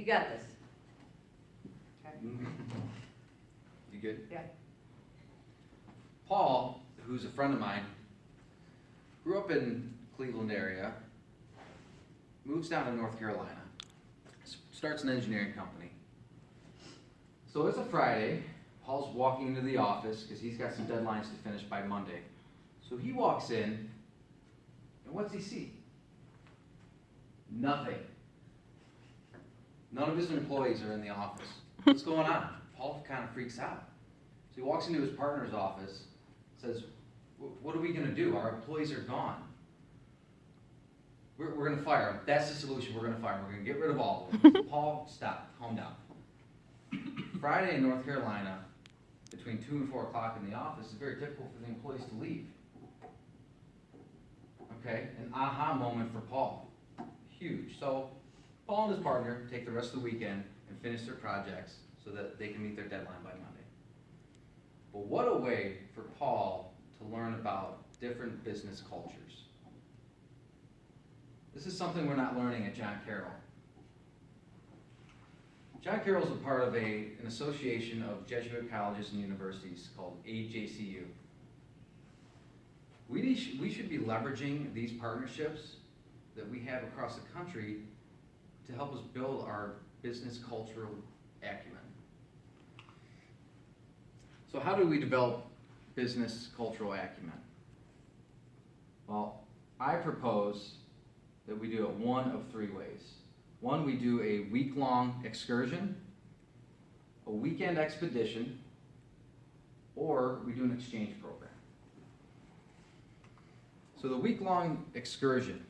You got this. Okay. You good? Yeah. Paul, who's a friend of mine, grew up in Cleveland area, moves down to North Carolina, starts an engineering company. So it's a Friday, Paul's walking into the office because he's got some deadlines to finish by Monday. So he walks in, and what's he see? Nothing. None of his employees are in the office. What's going on? Paul kind of freaks out. So he walks into his partner's office, says, what are we going to do? Our employees are gone. We're going to fire them. That's the solution. We're going to fire them. We're going to get rid of all of them. Paul, stop. Calm down. Friday in North Carolina, between 2 and 4 o'clock in the office, it's very typical for the employees to leave. Okay? An aha moment for Paul. Huge. So Paul and his partner take the rest of the weekend and finish their projects so that they can meet their deadline by Monday. But what a way for Paul to learn about different business cultures. This is something we're not learning at John Carroll. John Carroll is a part of an association of Jesuit colleges and universities called JCU. We should be leveraging these partnerships that we have across the country to help us build our business cultural acumen. So how do we develop business cultural acumen? Well, I propose that we do it one of 3 ways. One, we do a week-long excursion, a weekend expedition, or we do an exchange program. So the week-long excursion,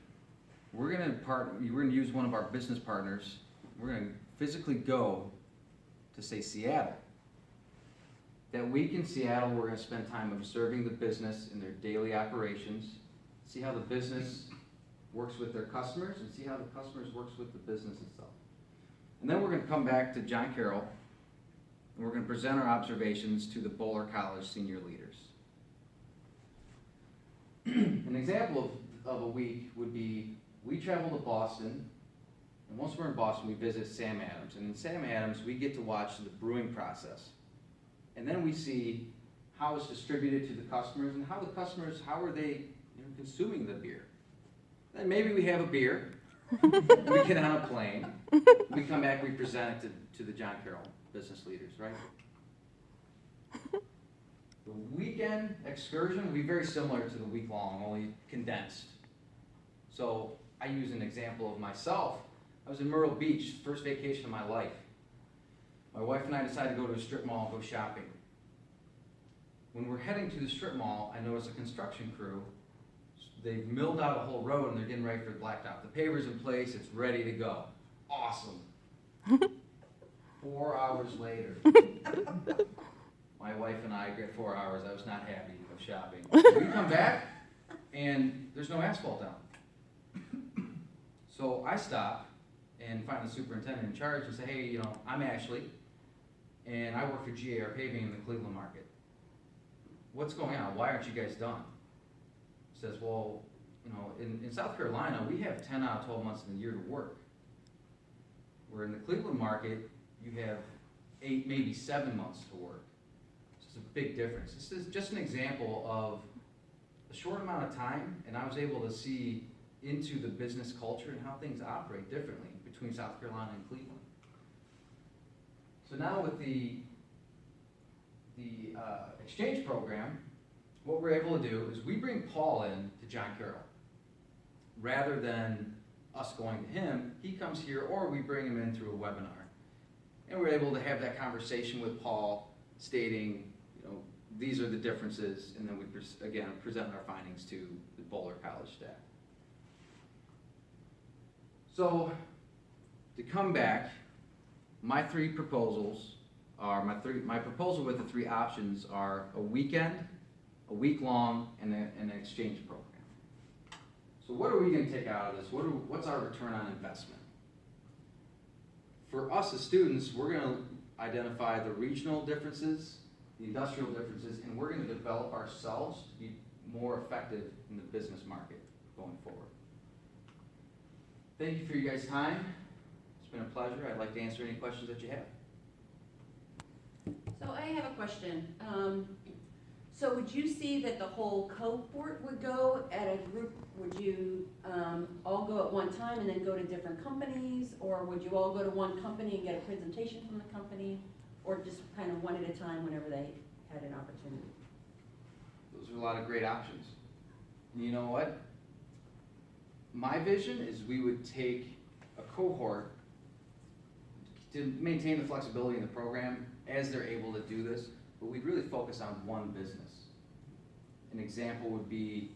we're going to use one of our business partners. We're going to physically go to, say, Seattle. That week in Seattle, we're going to spend time observing the business in their daily operations, see how the business works with their customers, and see how the customers works with the business itself. And then we're going to come back to John Carroll, and we're going to present our observations to the Bowler College senior leaders. An example of a week would be, we travel to Boston, and once we're in Boston, we visit Sam Adams. And in Sam Adams, we get to watch the brewing process. And then we see how it's distributed to the customers, and how the customers, how are they consuming the beer. Then maybe we have a beer, we get on a plane, we come back, we present it to the John Carroll business leaders, right? The weekend excursion will be very similar to the week-long, only condensed. So I use an example of myself. I was in Myrtle Beach, first vacation of my life. My wife and I decided to go to a strip mall and go shopping. When we're heading to the strip mall, I noticed a construction crew. They've milled out a whole road and they're getting ready for the blacktop. The paver's in place, it's ready to go. Awesome. 4 hours later, my wife and I get 4 hours. I was not happy of shopping. We come back and there's no asphalt down. So I stop and find the superintendent in charge and say, hey, I'm Ashley, and I work for GAR Paving in the Cleveland market. What's going on? Why aren't you guys done? He says, well, in South Carolina, we have 10 out of 12 months in the year to work. Where in the Cleveland market, you have 8, maybe 7 months to work. It's a big difference. This is just an example of a short amount of time, and I was able to see into the business culture and how things operate differently between South Carolina and Cleveland. So now with the exchange program, what we're able to do is we bring Paul in to John Carroll. Rather than us going to him, he comes here, or we bring him in through a webinar. And we're able to have that conversation with Paul, stating, these are the differences, and then we, again, present our findings to the Bowler College staff. So, to come back, my 3 proposals are, my proposal with the 3 options are a weekend, a week-long, and an exchange program. So what are we going to take out of this? What's our return on investment? For us as students, we're going to identify the regional differences, the industrial differences, and we're going to develop ourselves to be more effective in the business market going forward. Thank you for your guys' time. It's been a pleasure. I'd like to answer any questions that you have. So I have a question. So would you see that the whole cohort would go at a group, would you all go at one time and then go to different companies? Or would you all go to one company and get a presentation from the company? Or just kind of one at a time whenever they had an opportunity? Those are a lot of great options. You know what? My vision is we would take a cohort to maintain the flexibility in the program as they're able to do this, but we'd really focus on one business. An example would be,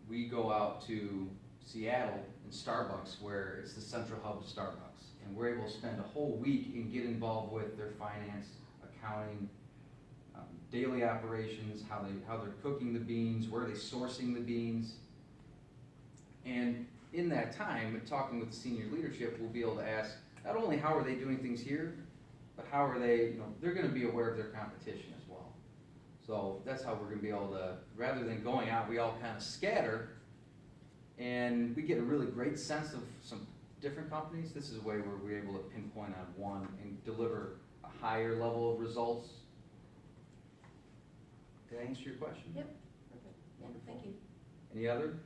we go out to Seattle and Starbucks, where it's the central hub of Starbucks, and we're able to spend a whole week and get involved with their finance, accounting, daily operations, how they're cooking the beans, where are they sourcing the beans. And in that time, talking with the senior leadership, we'll be able to ask, not only how are they doing things here, but how are they, they're gonna be aware of their competition as well. So that's how we're gonna be able to, rather than going out, we all kind of scatter, and we get a really great sense of some different companies. This is a way where we're able to pinpoint on one and deliver a higher level of results. Did I answer your question? Yep. Perfect. Yeah, thank you. Any other?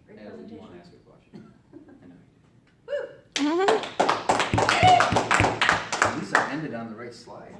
Great Natalie, you presentation. wanna ask a question? I know you Woo! do. At least I ended on the right slide.